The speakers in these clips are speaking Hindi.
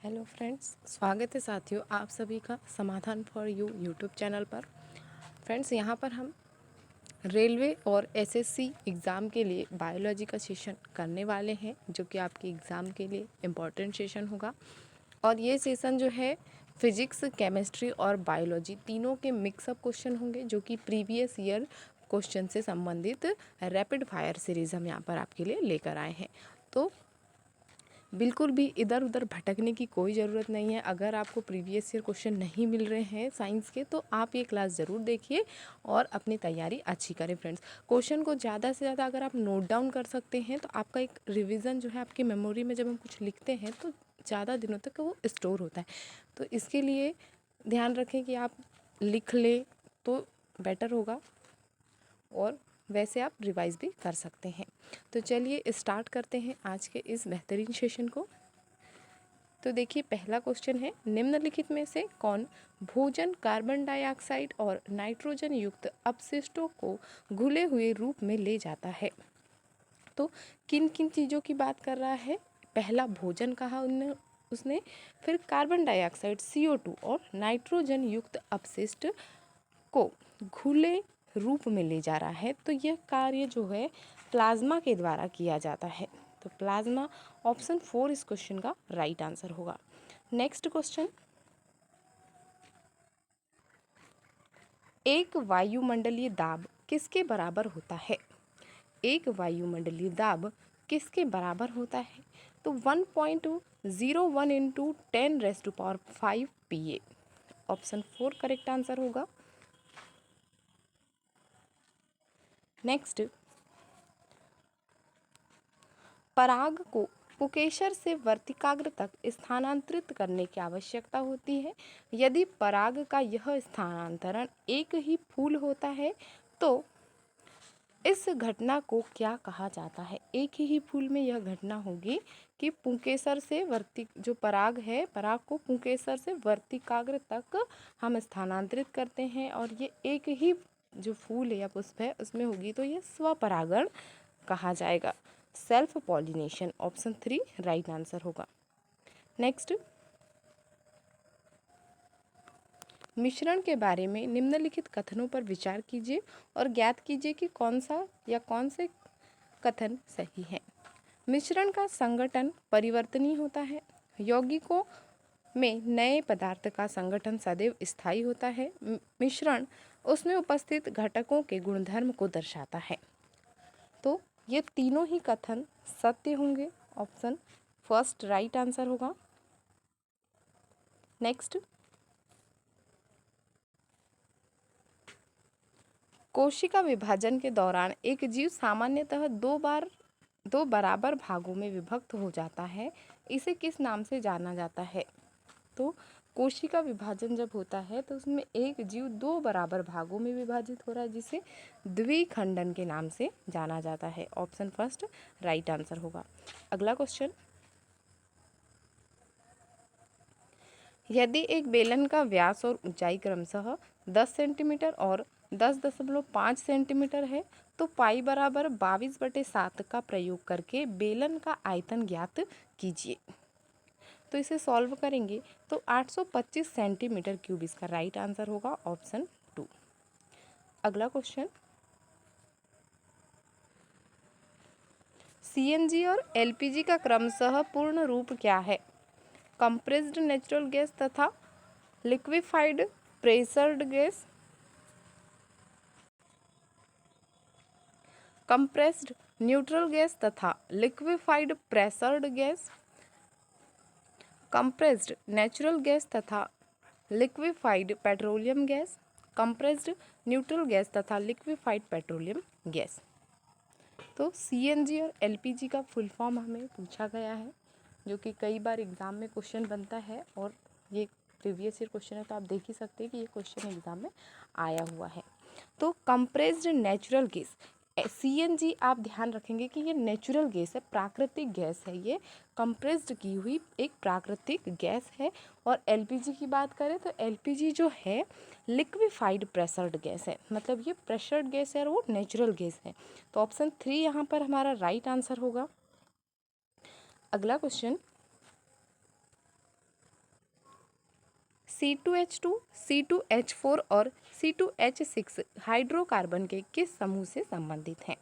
हेलो फ्रेंड्स, स्वागत है साथियों आप सभी का समाधान फॉर यू यूट्यूब चैनल पर। फ्रेंड्स, यहाँ पर हम रेलवे और एसएससी एग्ज़ाम के लिए बायोलॉजी का सेशन करने वाले हैं, जो कि आपके एग्ज़ाम के लिए इम्पॉर्टेंट सेशन होगा। और ये सेशन जो है फिजिक्स, केमिस्ट्री और बायोलॉजी तीनों के मिक्सअप क्वेश्चन होंगे, जो कि प्रीवियस ईयर क्वेश्चन से संबंधित रैपिड फायर सीरीज़ हम यहाँ पर आपके लिए लेकर आए हैं। तो बिल्कुल भी इधर उधर भटकने की कोई ज़रूरत नहीं है। अगर आपको प्रीवियस ईयर क्वेश्चन नहीं मिल रहे हैं साइंस के, तो आप ये क्लास ज़रूर देखिए और अपनी तैयारी अच्छी करें। फ्रेंड्स, क्वेश्चन को ज़्यादा से ज़्यादा अगर आप नोट डाउन कर सकते हैं तो आपका एक रिवीजन जो है आपकी मेमोरी में, जब हम कुछ लिखते हैं तो ज़्यादा दिनों तक वो स्टोर होता है। तो इसके लिए ध्यान रखें कि आप लिख लें तो बेटर होगा, और वैसे आप रिवाइज भी कर सकते हैं। तो चलिए स्टार्ट करते हैं आज के इस बेहतरीन सेशन को। तो देखिए, पहला क्वेश्चन है, निम्नलिखित में से कौन भोजन कार्बन डाइऑक्साइड और नाइट्रोजन युक्त अपशिष्टों को घुले हुए रूप में ले जाता है। तो किन किन चीज़ों की बात कर रहा है? पहला भोजन कहा उसने, फिर कार्बन डाइऑक्साइड CO2 और नाइट्रोजन युक्त अपशिष्ट को घुले रूप में ले जा रहा है। तो यह कार्य जो है प्लाज्मा के द्वारा किया जाता है। तो प्लाज्मा, ऑप्शन 4 इस क्वेश्चन का राइट आंसर होगा। नेक्स्ट क्वेश्चन, एक वायुमंडलीय दाब किसके बराबर होता है? एक वायुमंडलीय दाब किसके बराबर होता है? तो 1.01 into 10⁵ PA, option 4 correct answer होगा। नेक्स्ट, पराग को पुकेसर से वर्तिकाग्र तक स्थानांतरित करने की आवश्यकता होती है। यदि पराग का यह स्थानांतरण एक ही फूल होता है तो इस घटना को क्या कहा जाता है? एक ही फूल में यह घटना होगी कि पुंकेसर से जो पराग है, पराग को पुंकेसर से वर्तिकाग्र तक हम स्थानांतरित करते हैं, और ये एक ही जो फूल या पुष्प है उसमें होगी, तो ये स्वपरागण कहा जाएगा। Self pollination, option 3 right answer होगा। नेक्स्ट, मिश्रण के बारे में निम्नलिखित कथनों पर विचार कीजिए और ज्ञात कीजिए कि कौन सा या कौन से कथन सही है। मिश्रण का संगठन परिवर्तनीय होता है। यौगिकों में नए पदार्थ का संगठन सदैव स्थायी होता है। मिश्रण उसमें उपस्थित घटकों के गुणधर्म को दर्शाता है। तो ये तीनों ही कथन सत्य होंगे, ऑप्शन फर्स्ट राइट आंसर होगा। नेक्स्ट, कोशिका विभाजन के दौरान एक जीव सामान्यतः दो बराबर भागों में विभक्त हो जाता है। इसे किस नाम से जाना जाता है? तो कोशिका विभाजन जब होता है तो उसमें एक जीव दो बराबर भागों में विभाजित हो रहा है, जिसे द्विखंडन के नाम से जाना जाता है। ऑप्शन फर्स्ट राइट आंसर होगा। अगला क्वेश्चन, यदि एक बेलन का व्यास और ऊंचाई क्रमशः 10 सेंटीमीटर और 10.5 सेंटीमीटर है, तो पाई बराबर 22/7 का प्रयोग करके बेलन का आयतन ज्ञात कीजिए। तो इसे सॉल्व करेंगे तो 825 सेंटीमीटर क्यूब इसका राइट आंसर होगा, ऑप्शन 2। अगला क्वेश्चन, CNG और LPG का क्रमशः पूर्ण रूप क्या है? कंप्रेस्ड नेचुरल गैस तथा liquefied pressured gas, compressed neutral gas तथा liquefied pressured gas, compressed natural gas तथा liquefied petroleum gas, compressed neutral gas तथा लिक्विफाइड पेट्रोलियम गैस। तो CNG और LPG का फुल फॉर्म हमें पूछा गया है, जो कि कई बार एग्ज़ाम में क्वेश्चन बनता है, और ये प्रीवियस ईयर क्वेश्चन है, तो आप देख ही सकते हैं कि ये क्वेश्चन एग्ज़ाम में आया हुआ है। तो कंप्रेस्ड नेचुरल गैस, CNG आप ध्यान रखेंगे कि ये नेचुरल गैस है, प्राकृतिक गैस है, ये कंप्रेस्ड की हुई एक प्राकृतिक गैस है। और LPG की बात करें तो LPG जो है लिक्विफाइड प्रेशर्ड गैस है, मतलब ये प्रेशर्ड गैस है और वो नेचुरल गैस है। तो ऑप्शन 3 यहाँ पर हमारा राइट आंसर होगा। अगला क्वेश्चन, C2H2, C2H4 और C2H6 हाइड्रोकार्बन के किस समूह से संबंधित हैं?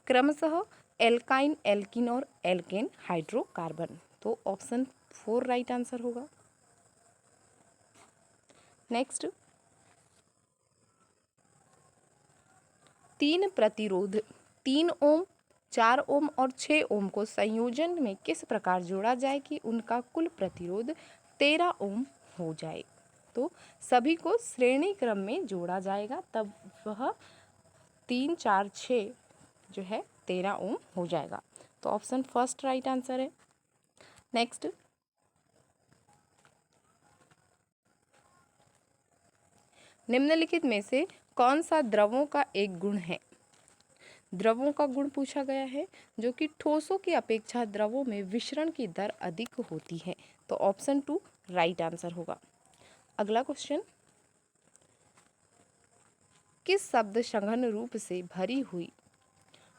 क्रमशः एल्काइन, एल्कीन और एल्केन हाइड्रोकार्बन। तो ऑप्शन 4 राइट आंसर होगा। नेक्स्ट, तीन प्रतिरोध 3 ओम, 4 ओम और 6 ओम को संयोजन में किस प्रकार जोड़ा जाए कि उनका कुल प्रतिरोध 13 ओम हो जाए? तो सभी को श्रेणी क्रम में जोड़ा जाएगा, तब वह 3, 4, 6 जो है 13 ओम हो जाएगा। तो ऑप्शन फर्स्ट राइट आंसर है। नेक्स्ट, निम्नलिखित में से कौन सा द्रवों का एक गुण है? द्रवों का गुण पूछा गया है जो कि ठोसों की अपेक्षा द्रवों में विचरण की दर अधिक होती है। तो ऑप्शन 2 राइट आंसर होगा। अगला क्वेश्चन, किस शब्द सघन रूप से भरी हुई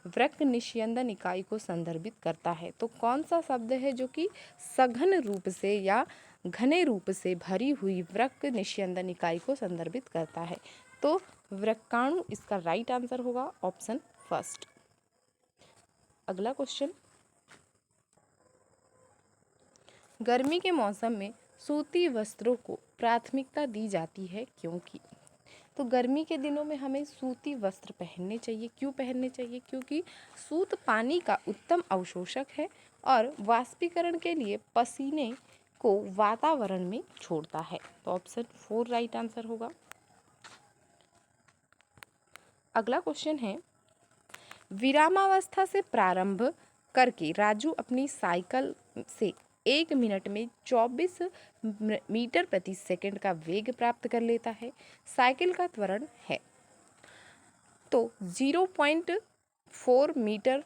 वृक्क निस्यंदन इकाई को संदर्भित करता है? तो कौन सा शब्द है जो कि सघन रूप से या घने रूप से भरी हुई वृक्क निस्यंदन इकाई को संदर्भित करता है? तो वृक्काणु इसका राइट आंसर होगा, ऑप्शन फर्स्ट। अगला क्वेश्चन, गर्मी के मौसम में सूती वस्त्रों को प्राथमिकता दी जाती है क्योंकि? तो गर्मी के दिनों में हमें सूती वस्त्र पहनने चाहिए। क्यों पहनने चाहिए? क्योंकि सूत पानी का उत्तम अवशोषक है और वाष्पीकरण के लिए पसीने को वातावरण में छोड़ता है। तो ऑप्शन 4 राइट आंसर होगा। अगला क्वेश्चन है, विरामावस्था से प्रारंभ करके राजू अपनी साइकिल से 1 मिनट में 24 मीटर प्रति सेकंड का वेग प्राप्त कर लेता है। साइकिल का त्वरण है तो 0.4 मीटर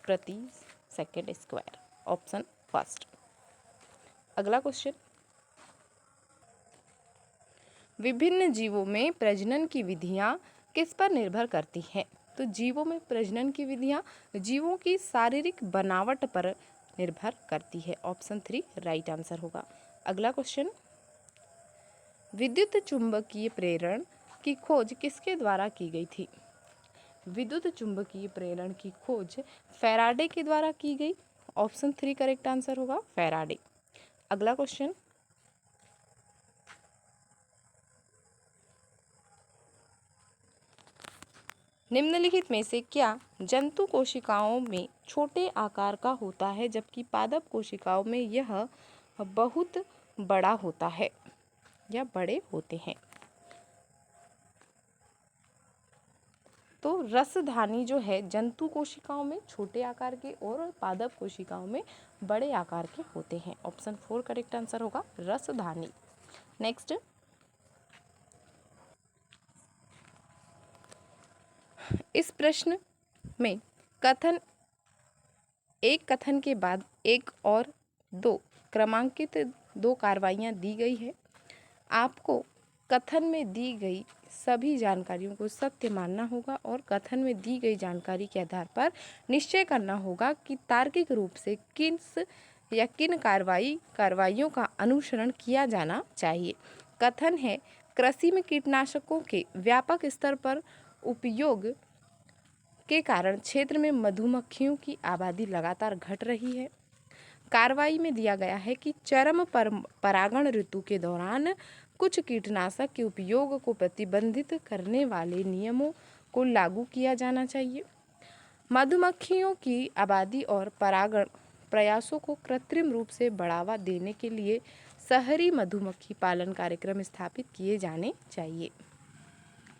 प्रति सेकंड स्क्वायर, ऑप्शन फर्स्ट। अगला क्वेश्चन, विभिन्न जीवों में प्रजनन की विधियां किस पर निर्भर करती हैं? तो जीवों में प्रजनन की विधियां जीवों की शारीरिक बनावट पर निर्भर करती है। ऑप्शन 3 राइट आंसर होगा। अगला क्वेश्चन, विद्युत चुंबकीय प्रेरण की खोज किसके द्वारा की गई थी? विद्युत चुंबकीय प्रेरण की खोज फैराडे के द्वारा की गई। ऑप्शन 3 करेक्ट आंसर होगा, फैराडे। अगला क्वेश्चन, निम्नलिखित में से क्या जंतु कोशिकाओं में छोटे आकार का होता है जबकि पादप कोशिकाओं में यह बहुत बड़ा होता है या बड़े होते हैं? तो रसधानी जो है जंतु कोशिकाओं में छोटे आकार के और पादप कोशिकाओं में बड़े आकार के होते हैं। ऑप्शन 4 करेक्ट आंसर होगा, रसधानी। नेक्स्ट, इस प्रश्न में एक कथन के बाद एक और दो क्रमांकित 2 कार्रवाइयाँ दी गई है। आपको कथन में दी गई सभी जानकारियों को सत्य मानना होगा और कथन में दी गई जानकारी के आधार पर निश्चय करना होगा कि तार्किक रूप से किन कार्रवाइयों का अनुसरण किया जाना चाहिए। कथन है, कृषि में कीटनाशकों के व्यापक स्तर पर उपयोग के कारण क्षेत्र में मधुमक्खियों की आबादी लगातार घट रही है। कार्रवाई में दिया गया है कि चरम परागण ऋतु के दौरान कुछ कीटनाशक के उपयोग को प्रतिबंधित करने वाले नियमों को लागू किया जाना चाहिए। मधुमक्खियों की आबादी और परागण प्रयासों को कृत्रिम रूप से बढ़ावा देने के लिए शहरी मधुमक्खी पालन कार्यक्रम स्थापित किए जाने चाहिए।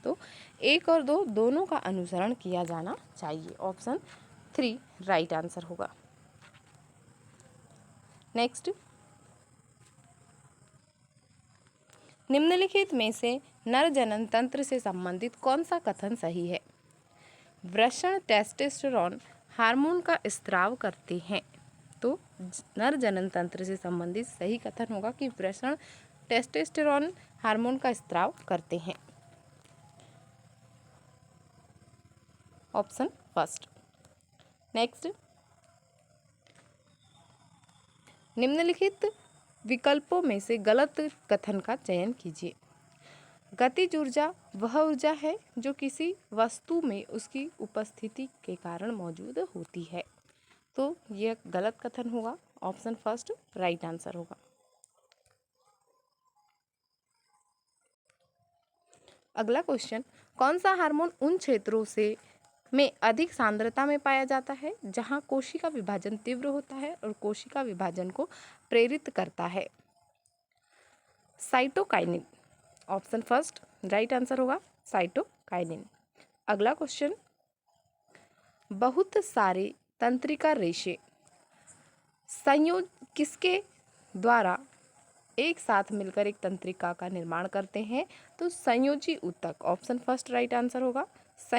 तो 1 और 2 दोनों का अनुसरण किया जाना चाहिए। ऑप्शन 3 राइट आंसर होगा। नेक्स्ट, निम्नलिखित में से नर जनन तंत्र से संबंधित कौन सा कथन सही है? वृषण टेस्टोस्टेरोन हार्मोन का स्राव करते हैं। तो नर जनन तंत्र से संबंधित सही कथन होगा कि वृषण टेस्टोस्टेरोन हार्मोन का स्राव करते हैं। Option first. नेक्स्ट, निम्नलिखित विकल्पों में से गलत कथन का चयन कीजिए। गतिज ऊर्जा वह ऊर्जा है जो किसी वस्तु में उसकी उपस्थिति के कारण मौजूद होती है। तो यह गलत कथन होगा, ऑप्शन फर्स्ट राइट आंसर होगा। अगला क्वेश्चन, कौन सा हार्मोन उन क्षेत्रों से में अधिक सांद्रता में पाया जाता है जहां कोशिका विभाजन तीव्र होता है और कोशिका विभाजन को प्रेरित करता है? Cytokinin, option first right answer होगा साइटोकाइनिन। अगला क्वेश्चन, बहुत सारे तंत्रिका रेशे संयोज किसके द्वारा एक साथ मिलकर एक तंत्रिका का निर्माण करते हैं? तो संयोजी ऊतक, ऑप्शन फर्स्ट राइट आंसर होगा